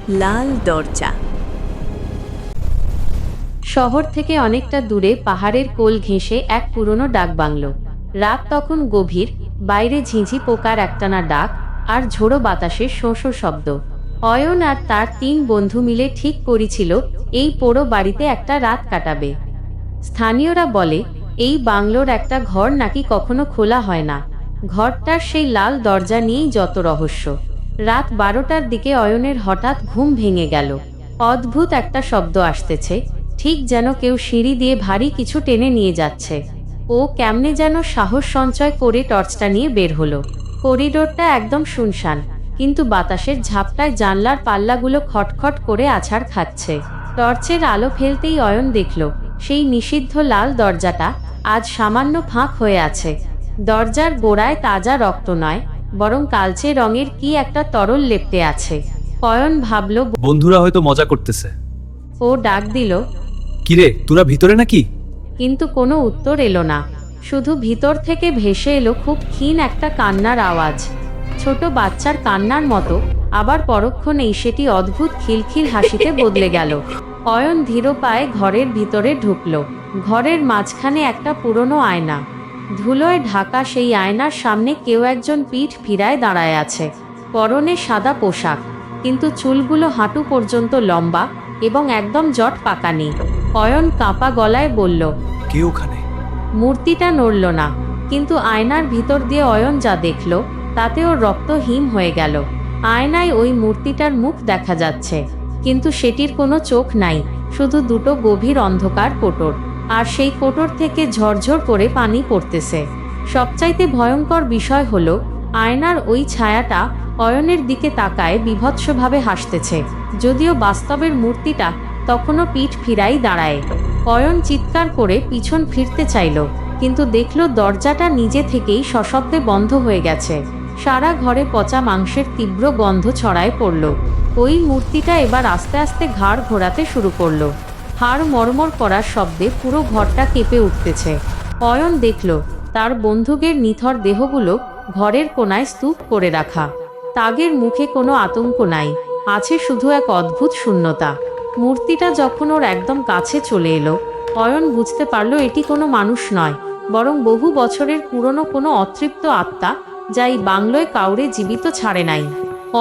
লাল দরজা। শহর থেকে অনেকটা দূরে পাহাড়ের কোল ঘেঁষে এক পুরনো ডাকবাংলো। রাত তখন গভীর, বাইরে ঝিঁঝি পোকার একটানা ডাক আর ঝোড়ো বাতাসের শোঁ শোঁ শব্দ। অয়ন আর তার 3 বন্ধু মিলে ঠিক করেছিল এই পোড়ো বাড়িতে একটা রাত কাটাবে। স্থানীয়রা বলে এই বাংলোর একটা ঘর নাকি কখনো খোলা হয় না। ঘরটার সেই লাল দরজা নিয়েই যত রহস্য। রাত 12টার দিকে অয়নের হঠাৎ ঘুম ভেঙে গেল। অদ্ভুত একটা শব্দ আসতেছে, ঠিক যেন কেউ সিঁড়ি দিয়ে ভারী কিছু টেনে নিয়ে যাচ্ছে। ও কেমনে যেন সাহস সঞ্চয় করে টর্চটা নিয়ে বের হলো। করিডোরটা একদম শুনশান, কিন্তু বাতাসের ঝাপটায় জানলার পাল্লাগুলো খটখট করে আছাড় খাচ্ছে। টর্চের আলো ফেলতেই অয়ন দেখল সেই নিষিদ্ধ লাল দরজাটা আজ সামান্য ফাঁক হয়ে আছে। দরজার গোড়ায় তাজা রক্ত নয়, বরং কালচে রঙের কি একটা তরল লেপ্টে আছে। অয়ন ভাবল বন্ধুরা হয়তো মজা করতেছে। ও ডাক দিল, কিরে তোরা ভিতরে নাকি? কিন্তু কোনো উত্তর এলো না। শুধু ভিতর থেকে ভেসে এলো খুব ক্ষীণ একটা কান্নার আওয়াজ, ছোট বাচ্চার কান্নার মতো। আবার পরক্ষণেই সেটি অদ্ভুত খিলখিল হাসিতে বদলে গেল। অয়ন ধীর পায়ে ঘরের ভিতরে ঢুকল। ঘরের মাঝখানে একটা পুরনো আয়না, ধুলোয় ঢাকা। সেই আয়নার সামনে কেউ একজন পিঠ ফিরায় দাঁড়ায় আছে। পরনে সাদা পোশাক, কিন্তু চুলগুলো হাঁটু পর্যন্ত লম্বা এবং একদম জট পাকানি। অয়ন কাঁপা গলায় বলল, কে ওখানে? মূর্তিটা নড়ল না, কিন্তু আয়নার ভিতর দিয়ে অয়ন যা দেখল তাতে ওর রক্ত হিম হয়ে গেল। আয়নায় ওই মূর্তিটার মুখ দেখা যাচ্ছে, কিন্তু সেটির কোনো চোখ নাই, শুধু দুটো গভীর অন্ধকার কোটর। আর সেই কোটর থেকে ঝরঝর করে পানি পড়তেছে। সবচাইতে ভয়ঙ্কর বিষয় হলো আয়নার ওই ছায়াটা অয়নের দিকে তাকায় বিভৎসভাবে হাসতেছে, যদিও বাস্তবের মূর্তিটা তখনও পিঠ ফিরাই দাঁড়ায়। অয়ন চিৎকার করে পিছন ফিরতে চাইল, কিন্তু দেখল দরজাটা নিজে থেকেই সশব্দে বন্ধ হয়ে গেছে। সারা ঘরে পচা মাংসের তীব্র গন্ধ ছড়ায় পড়ল। ওই মূর্তিটা এবার আস্তে আস্তে ঘাড় ঘোরাতে শুরু করলো। হাড় মরমর করার শব্দে পুরো ঘরটা কেঁপে উঠতেছে। অয়ন দেখল তার বন্ধুদের নিথর দেহগুলো ঘরের কোনায় স্তূপ করে রাখা। তাদের মুখে কোনো আতঙ্ক নাই, আছে শুধু এক অদ্ভুত শূন্যতা। মূর্তিটা যখন ওর একদম কাছে চলে এলো, অয়ন বুঝতে পারল এটি কোনো মানুষ নয়, বরং বহু বছরের পুরনো কোনো অতৃপ্ত আত্মা, যা এই বাংলোয় কাউরে জীবিত ছাড়ে নাই।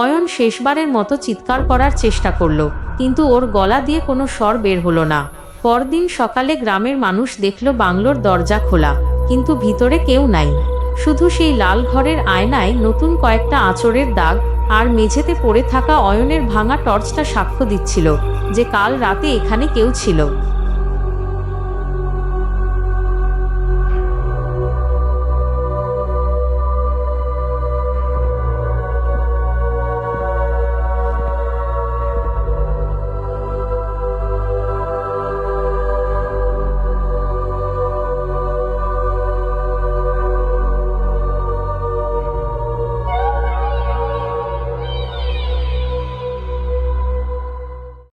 অয়ন শেষবারের মতো চিৎকার করার চেষ্টা করল, কিন্তু ওর গলা দিয়ে কোনো স্বর বের হলো না। পরদিন সকালে গ্রামের মানুষ দেখল বাংলোর দরজা খোলা, কিন্তু ভিতরে কেউ নাই। শুধু সেই লাল ঘরের আয়নায় নতুন কয়েকটা আঁচড়ের দাগ, আর মেঝেতে পড়ে থাকা অয়নের ভাঙা টর্চটা সাক্ষ্য দিচ্ছিল যে কাল রাতে এখানে কেউ ছিল।